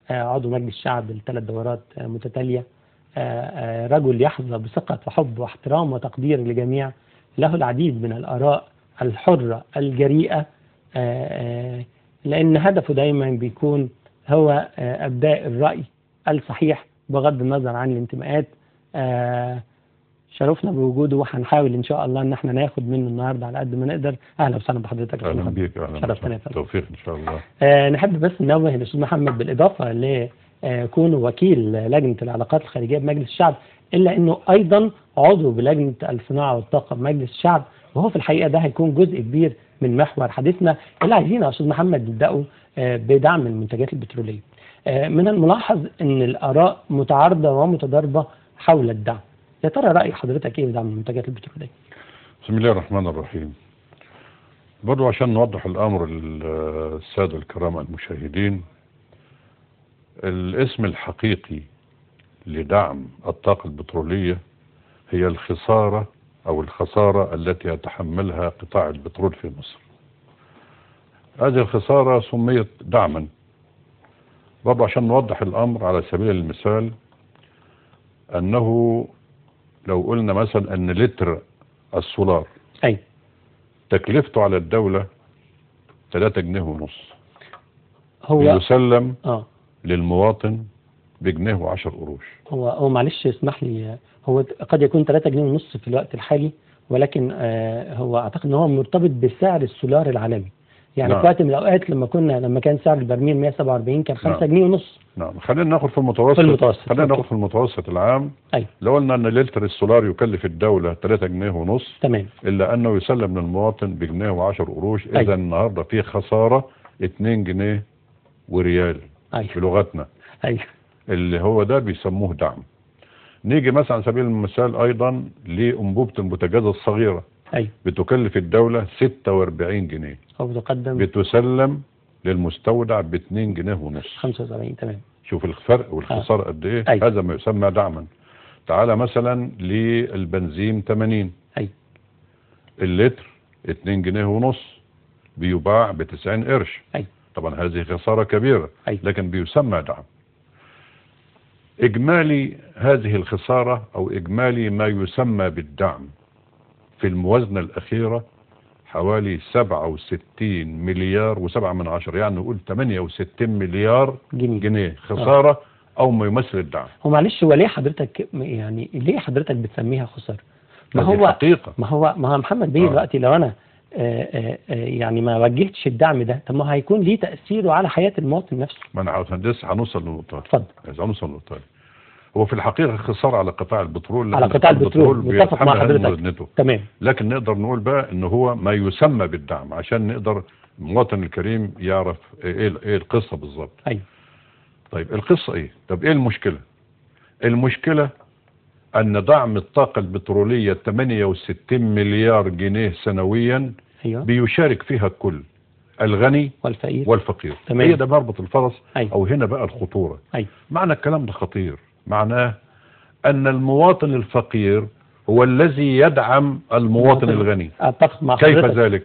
عضو مجلس الشعب ل3 دورات متتالية، رجل يحظى بثقة وحب واحترام وتقدير لجميع، له العديد من الآراء الحرة الجريئة، لأن هدفه دايما بيكون هو أبداء الرأي الصحيح بغض النظر عن الانتماءات. شرفنا بوجوده، وهنحاول ان شاء الله ان احنا ناخد منه النهارده على قد ما نقدر. اهلا وسهلا بحضرتك. اهلا بيك. اهلا شرفتنا. توفيق ان شاء الله. نحب بس ننوه الاستاذ محمد بالاضافه لكونه وكيل لجنه العلاقات الخارجيه بمجلس الشعب، الا انه ايضا عضو بلجنه الصناعه والطاقه بمجلس الشعب، وهو في الحقيقه ده هيكون جزء كبير من محور حديثنا اللي عايزين يا استاذ محمد نبداه بدعم المنتجات البتروليه. من الملاحظ ان الاراء متعارضه ومتضاربه حول الدعم. يا ترى رأي حضرتك ايه بدعم المنتجات البترولية؟ بسم الله الرحمن الرحيم. برضو عشان نوضح الامر للسادة الكرام المشاهدين، الاسم الحقيقي لدعم الطاقة البترولية هي الخسارة او الخسارة التي يتحملها قطاع البترول في مصر. هذه الخسارة سميت دعما. برضو عشان نوضح الامر على سبيل المثال، انه لو قلنا مثلا ان لتر السولار تكلفته على الدولة 3 جنيه ونص، هو يسلم للمواطن بجنيه و10 قروش. هو معلش اسمح لي، هو قد يكون 3 جنيه ونص في الوقت الحالي، ولكن هو اعتقد ان هو مرتبط بسعر السولار العالمي. يعني في وقت من الاوقات لما كان سعر البرميل 147 كان 5 جنيه ونص. نعم، خلينا ناخد في المتوسط. خلينا ناخد في المتوسط العام. لو قلنا ان لتر السولار يكلف الدولة 3 جنيه ونص، تمام، الا انه يسلم للمواطن بجنيه و10 قروش. اذا النهارده في خسارة 2 جنيه وريال بلغتنا، اللي هو ده بيسموه دعم. نيجي مثلا على سبيل المثال ايضا لانبوبة البوتاجاز الصغيرة، بتكلف الدولة 46 جنيه، بتسلم للمستودع ب2 جنيه ونص، 75. تمام. شوف الفرق والخسارة قد ايه. هذا ما يسمى دعما. تعالى مثلا للبنزين 80، اللتر 2 جنيه ونص، بيباع ب90 قرش. طبعا هذه خسارة كبيرة، لكن بيسمى دعم. اجمالي هذه الخسارة او اجمالي ما يسمى بالدعم في الموازنة الاخيرة حوالي 67 مليار و7، يعني نقول 68 مليار جنيه خسارة او ما يمثل الدعم. هو معلش، هو ليه حضرتك ليه حضرتك بتسميها خسارة؟ ما هو حقيقة. ما هو محمد بيه دلوقتي لو انا يعني ما وجهتش الدعم ده، طب ما هيكون ليه تأثيره على حياة المواطن نفسه. ما انا لسه هنوصل للنقطة. اتفضل. هنوصل للنقطة. هو في الحقيقة خسارة على قطاع البترول، على قطاع البترول متفق مع حضرتك. تمام. لكن نقدر نقول بقى ان هو ما يسمى بالدعم عشان نقدر المواطن الكريم يعرف ايه القصة بالظبط. طيب القصة ايه؟ طب ايه المشكلة؟ المشكلة ان دعم الطاقة البترولية 68 مليار جنيه سنويا، بيشارك فيها الكل، الغني والفقير. هي ده مربط الفرس. او هنا بقى الخطورة. معنى الكلام ده خطير، معناه ان المواطن الفقير هو الذي يدعم المواطن الغني. اتفق مع كيف ذلك؟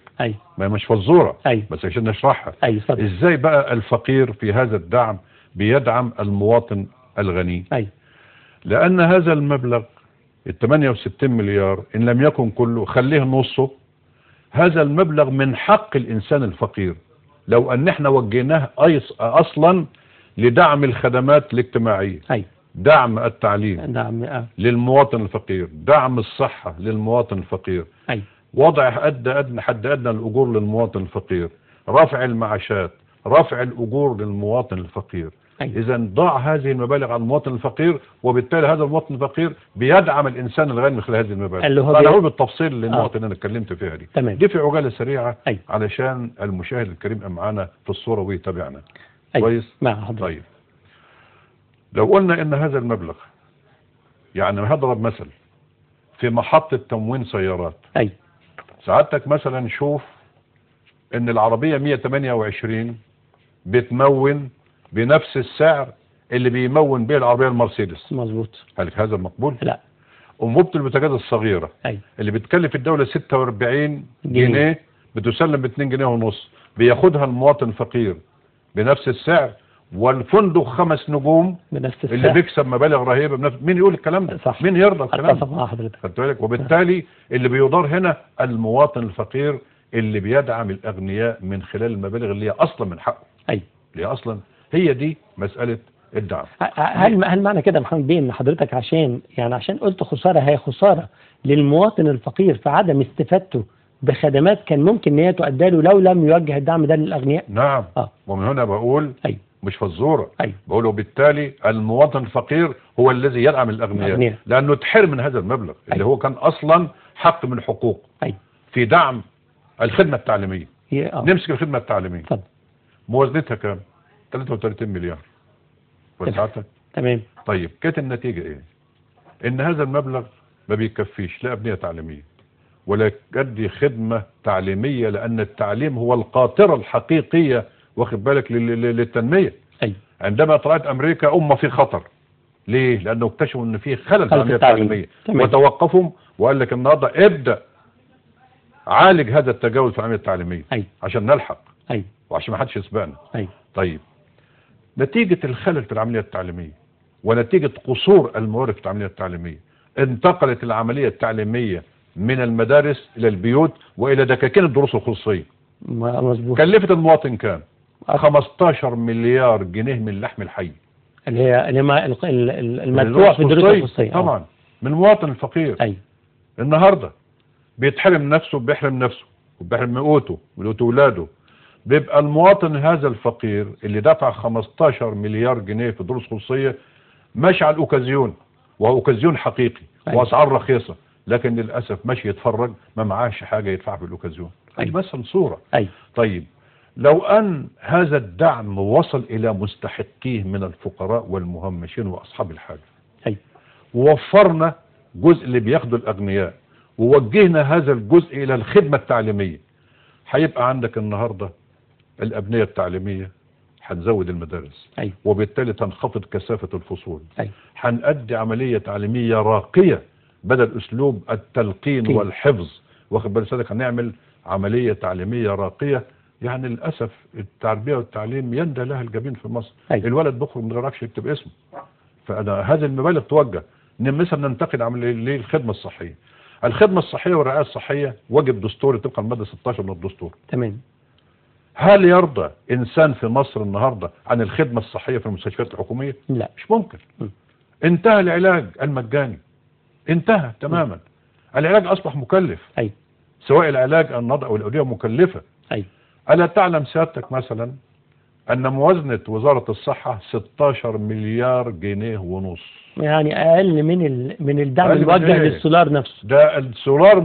ما مش فزورة، بس عشان نشرحها. ازاي بقى الفقير في هذا الدعم بيدعم المواطن الغني؟ لان هذا المبلغ 68 مليار ان لم يكن كله، خليه نصه، هذا المبلغ من حق الانسان الفقير لو ان احنا وجهناه اصلا لدعم الخدمات الاجتماعية، دعم التعليم للمواطن الفقير، دعم الصحة للمواطن الفقير، وضع حد ادنى الاجور للمواطن الفقير، رفع المعاشات، رفع الاجور للمواطن الفقير. اذا ضع هذه المبالغ على المواطن الفقير، وبالتالي هذا المواطن الفقير بيدعم الانسان الغني من خلال هذه المبالغ. انا هقول بالتفصيل للنقطه اللي انا اتكلمت فيها دي. دي في عجاله سريعه علشان المشاهد الكريم يبقى معانا في الصوره ويتابعنا. كويس؟ طيب لو قلنا ان هذا المبلغ، يعني هضرب مثل في محطة تموين سيارات. سعادتك مثلا شوف ان العربية 128 بتمون بنفس السعر اللي بيمون به العربية المرسيدس. مظبوط. هل هذا مقبول؟ لا. انبوبة البوتاجاز الصغيرة اللي بتكلف الدولة 46 جنيه بتسلم ب2 جنيه ونص، بياخدها المواطن الفقير بنفس السعر، والفندق 5 نجوم بنفس اللي بيكسب مبالغ رهيبه مين يقول الكلام ده؟ صح. مين يرضى الكلام ده؟ مع حضرتك. خدت بالك؟ وبالتالي اللي بيدار هنا المواطن الفقير اللي بيدعم الاغنياء من خلال المبالغ اللي هي اصلا من حقه. ايوه. اللي هي اصلا هي دي مساله الدعم. هل معنى كده يا محمد بيه ان حضرتك عشان قلت خساره، هي خساره للمواطن الفقير في عدم استفادته بخدمات كان ممكن ان هي تؤدى له لو لم يوجه الدعم ده للاغنياء؟ نعم. ومن هنا بقول أيوة. مش فزوره. أيوة. بقول وبالتالي المواطن الفقير هو الذي يدعم الاغنياء لانه اتحرم من هذا المبلغ اللي أيوة. هو كان اصلا حق من حقوقه. أيوة. في دعم الخدمه التعليميه. نمسك الخدمه التعليميه. اتفضل. موازنتها كام؟ 33 مليار. وسعتها؟ تمام. طيب كانت النتيجه ايه؟ ان هذا المبلغ ما بيكفيش لا ابنيه تعليميه ولا يؤدي خدمه تعليميه، لان التعليم هو القاطره الحقيقيه واخد بالك للتنميه. أيوة. عندما طلعت امريكا في خطر. ليه؟ لانه اكتشفوا ان في خلل في العمليه التعليميه وتوقفوا وقال لك النهارده ابدا عالج هذا التجاوز في العمليه التعليميه. أيوة. عشان نلحق. أيوة. وعشان ما حدش يسبقنا. أيوة. طيب نتيجه الخلل في العمليه التعليميه ونتيجه قصور الموارد في العمليه التعليميه انتقلت العمليه التعليميه من المدارس الى البيوت والى دكاكين الدروس الخصوصيه. مظبوط. كلفت المواطن كام؟ 15 مليار جنيه من اللحم الحي اللي هي المدفوع في الدروس الخصوصيه طبعا من المواطن الفقير. ايوه. النهارده بيتحرم نفسه وبيحرم نفسه وبيحرم قوته ولاولاده. بيبقى المواطن هذا الفقير اللي دفع 15 مليار جنيه في دروس خصوصيه ماشي على الاوكازيون، وهو اوكازيون حقيقي. أيوة. واسعار رخيصه، لكن للاسف ماشي يتفرج ما معاش حاجه يدفع في الاوكازيون. أيوة. بس صوره. أيوة. طيب لو ان هذا الدعم وصل الى مستحقيه من الفقراء والمهمشين واصحاب الحاجه. أيوة. ووفرنا جزء اللي بياخده الاغنياء ووجهنا هذا الجزء الى الخدمه التعليميه، هيبقى عندك النهارده الابنيه التعليميه، هنزود المدارس. أيوة. وبالتالي تنخفض كثافه الفصول. أيوة. هنأدي عمليه تعليميه راقيه بدل اسلوب التلقين والحفظ. واخد بال سيادتك؟ هنعمل عمليه تعليميه راقيه. يعني للاسف التربيه والتعليم يندى لها الجبين في مصر. أيوة. الولد بيخرج ما يعرفش يكتب اسمه. فانا هذه المبالغ توجه مثلا ننتقد عمليه الخدمه الصحيه. الخدمه الصحيه والرعايه الصحيه واجب دستوري طبقا الماده 16 من الدستور. تمام. هل يرضى انسان في مصر النهارده عن الخدمه الصحيه في المستشفيات الحكوميه؟ لا، مش ممكن. انتهى العلاج المجاني، انتهى تماما. العلاج اصبح مكلف. أيوة. سواء العلاج النضع او الادويه مكلفه. أيوة. ألا تعلم سيادتك مثلا أن موازنة وزارة الصحة 16 مليار جنيه ونص؟ يعني أقل من الدعم الموجه للسولار نفسه. ده السولار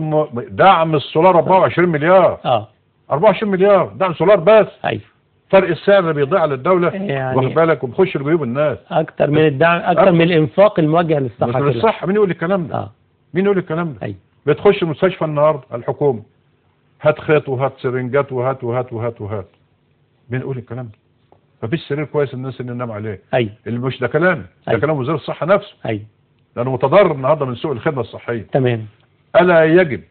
دعم السولار 24 مليار. 24 مليار دعم سولار بس. أيوة. فرق السعر اللي بيضيع للدولة يعني واخد بالك وبيخش لجيوب الناس. أكتر من الدعم، أكتر من الإنفاق الموجه للصحة. للصحة. مين يقول الكلام ده؟ مين يقول الكلام ده؟ أيوة. بتخش المستشفى النهارده الحكومة هات خيط وهات سرنجات وهات وهات وهات وهات. مين يقول الكلام ده؟ مفيش سرير كويس الناس اللي ننام عليه. ايوه. اللي مش ده كلام، ده أيوة. كلام وزير الصحه نفسه. ايوه. لانه متضرر النهارده من سوء الخدمه الصحيه. تمام. الا يجب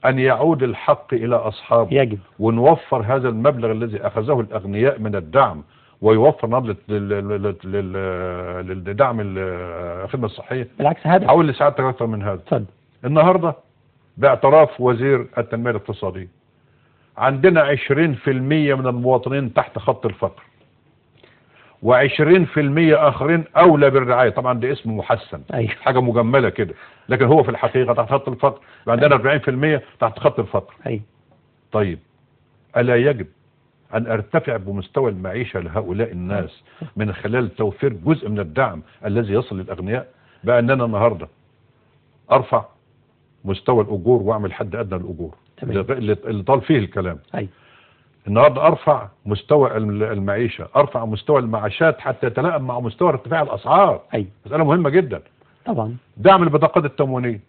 ان يعود الحق الى اصحابه. يجب. ونوفر هذا المبلغ الذي اخذه الاغنياء من الدعم ويوفر نهضه لدعم الخدمه الصحيه. بالعكس هذا هقول لسعادتك اكثر من هذا. اتفضل. النهارده باعتراف وزير التنميه الاقتصاديه عندنا 20% من المواطنين تحت خط الفقر، و20% اخرين اولى بالرعايه. طبعا ده اسم محسن. أيوة. حاجه مجمله كده، لكن هو في الحقيقه تحت خط الفقر. عندنا 40% تحت خط الفقر. أيوة. طيب الا يجب ان ارتفع بمستوى المعيشه لهؤلاء الناس من خلال توفير جزء من الدعم الذي يصل للاغنياء؟ بقى اننا النهارده ارفع مستوى الاجور واعمل حد ادنى للاجور اللي طال فيه الكلام. أيوة. النهارده ارفع مستوى المعيشه، ارفع مستوى المعاشات حتى يتلائم مع مستوى ارتفاع الاسعار. أيوة. مساله مهمه جدا. طبعا. دعم البطاقات التموينيه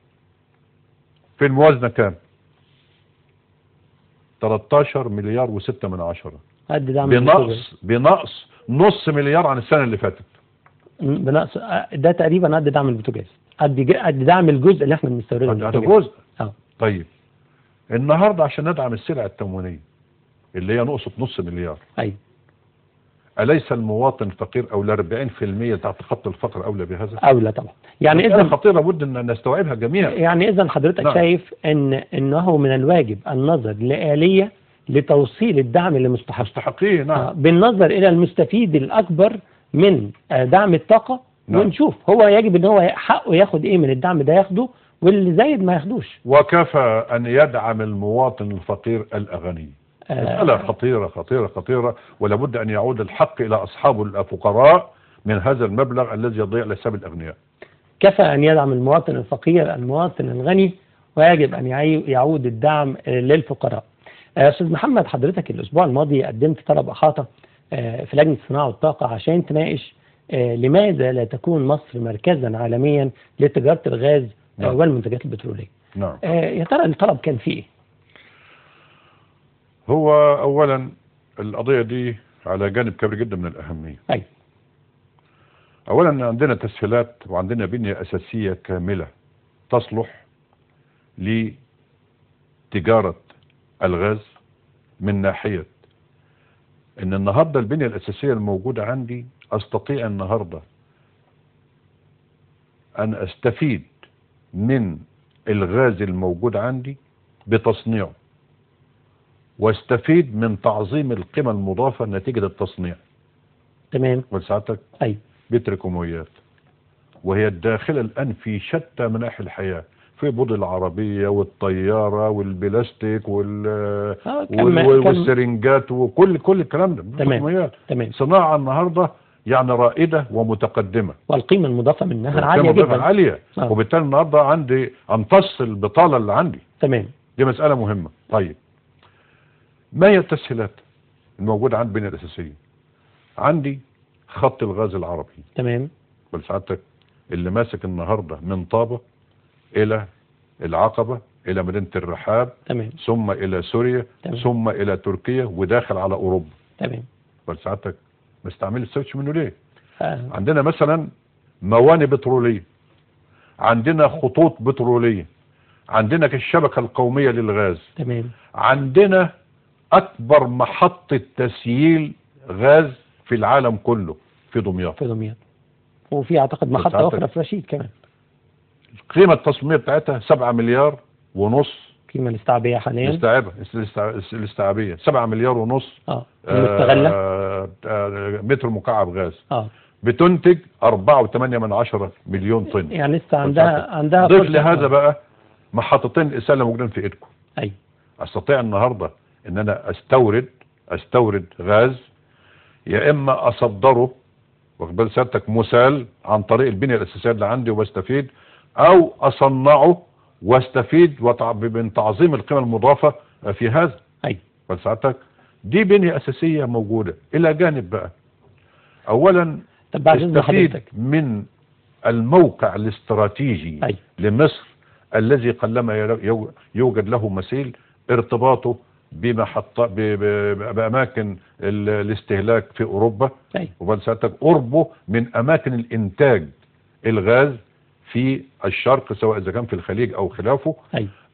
في الموازنه كام؟ 13 مليار و6 من عشرة. قد دعم بنقص نص مليار عن السنه اللي فاتت. بنقص ده تقريبا قد دعم البوتاجاز، قد دعم الجزء اللي احنا بنستورده. هذا جزء. طيب النهارده عشان ندعم السلع التموينيه اللي هي نقصت نص مليار. ايوه. أليس المواطن فقير أو 40% تحت خط الفقر أولى بهذا؟ أولى طبعا. يعني إذا خطيرة لابد أن نستوعبها جميعا. يعني إذا حضرتك نعم. شايف أنه من الواجب النظر لآلية لتوصيل الدعم للمستحقين. نعم. بالنظر إلى المستفيد الأكبر من دعم الطاقة. نعم. ونشوف هو يجب أن هو حقه ياخد إيه من الدعم ده ياخده، واللي زايد ما ياخدوش. وكفى أن يدعم المواطن الفقير الأغني. مسألة خطيرة خطيرة خطيرة، ولابد أن يعود الحق إلى أصحاب الفقراء من هذا المبلغ الذي يضيع لحساب الأغنياء. كفى أن يدعم المواطن الفقير المواطن الغني، ويجب أن يعود الدعم للفقراء. أستاذ محمد، حضرتك الأسبوع الماضي قدمت طلب إحاطة في لجنة الصناعة والطاقة عشان تناقش لماذا لا تكون مصر مركزا عالميا لتجارة الغاز نعم. والمنتجات البترولية. نعم. يا ترى الطلب كان فيه إيه؟ هو أولا القضية دي على جانب كبير جدا من الأهمية. أي. أولا عندنا تسهيلات وعندنا بنية أساسية كاملة تصلح لتجارة الغاز، من ناحية ان النهاردة البنية الأساسية الموجودة عندي أستطيع النهاردة أن أستفيد من الغاز الموجود عندي بتصنيعه، واستفيد من تعظيم القيمة المضافة نتيجة التصنيع. تمام. ولساعتك أي بتركمويات، وهي الداخلة الآن في شتى مناحي الحياة، في بوض العربية والطيارة والبلاستيك والسرنجات وكل الكلام ده. تمام. تمام. صناعة النهاردة يعني رائدة ومتقدمة، والقيمة المضافة منها عالية جدا. عالية. وبالتالي النهاردة عندي امتص البطالة اللي عندي. تمام. دي مسألة مهمة. طيب، ما هي التسهيلات الموجودة عند البنية الأساسية؟ عندي خط الغاز العربي. تمام. ولسعادتك اللي ماسك النهاردة من طابة إلى العقبة إلى مدينة الرحاب. تمام. ثم إلى سوريا. تمام. ثم إلى تركيا وداخل على أوروبا. تمام. ولسعادتك ما استعملش منه ليه؟ عندنا مثلا موانئ بترولية، عندنا خطوط بترولية، عندنا الشبكة القومية للغاز. تمام. عندنا أكبر محطة تسييل غاز في العالم كله في دمياط. وفي أعتقد محطة أخرى في رشيد كمان. القيمة التصميمية بتاعتها 7 مليار ونص. القيمة الاستيعابية حاليا الاستيعابية 7 مليار ونص. المستغلة متر مكعب غاز. بتنتج 4.8 مليون طن. يعني لسه عندها ضيف لهذا بقى محطتين الإسالة موجودين في ايدكم. أي. استطيع النهاردة ان انا استورد غاز، يا اما اصدره واخد بال سيادتك مسال عن طريق البنية الأساسية اللي عندي وبستفيد، او اصنعه واستفيد من تعظيم القيمة المضافة في هذا. اي. فساعتك دي بنية أساسية موجودة. الى جانب بقى اولا تستفيد من الموقع الاستراتيجي لمصر الذي قلما يوجد له مثيل، ارتباطه بأماكن الاستهلاك في أوروبا. وبعد ساعتك قربه من أماكن الإنتاج الغاز في الشرق، سواء إذا كان في الخليج أو خلافه.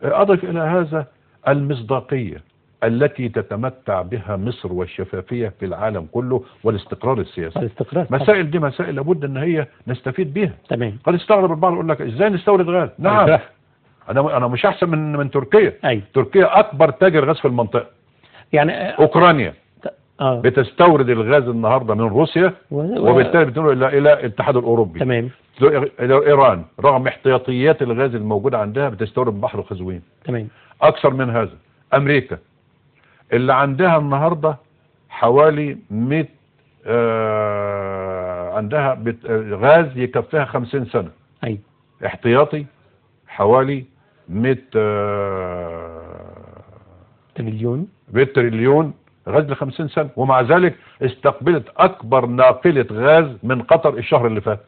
أضف إلى هذا المصداقية التي تتمتع بها مصر والشفافية في العالم كله والاستقرار السياسي. مسائل دي مسائل لابد ان هي نستفيد بيها. تمام. قد يستغرب البعض يقول لك ازاي نستورد غاز؟ نعم. انا مش احسن من تركيا. تركيا اكبر تاجر غاز في المنطقة. يعني اوكرانيا بتستورد الغاز النهاردة من روسيا وبالتالي بتنقل الى الاتحاد الاوروبي. تمام. ايران رغم احتياطيات الغاز الموجودة عندها بتستورد من بحر قزوين. تمام. اكثر من هذا امريكا اللي عندها النهاردة حوالي 100 عندها غاز يكفيها 50 سنة. احتياطي حوالي 100 تريليون غاز ل50 سنة، ومع ذلك استقبلت اكبر ناقلة غاز من قطر الشهر اللي فات.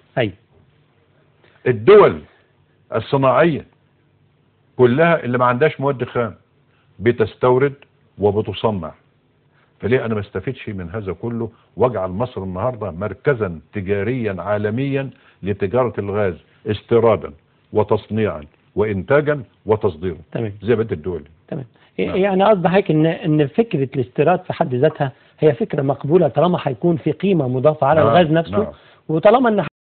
الدول الصناعية كلها اللي ما عندهاش مواد خام بتستورد وبتصنع. فليه انا ما استفيدش من هذا كله واجعل مصر النهاردة مركزا تجاريا عالميا لتجارة الغاز استيرادا وتصنيعا وانتاجا وتصديرا. تمام. زي بقيه الدول. تمام. يعني قصدي حضرتك ان فكره الاستيراد في حد ذاتها هي فكره مقبوله طالما هيكون في قيمه مضافه على الغاز نفسه، وطالما ان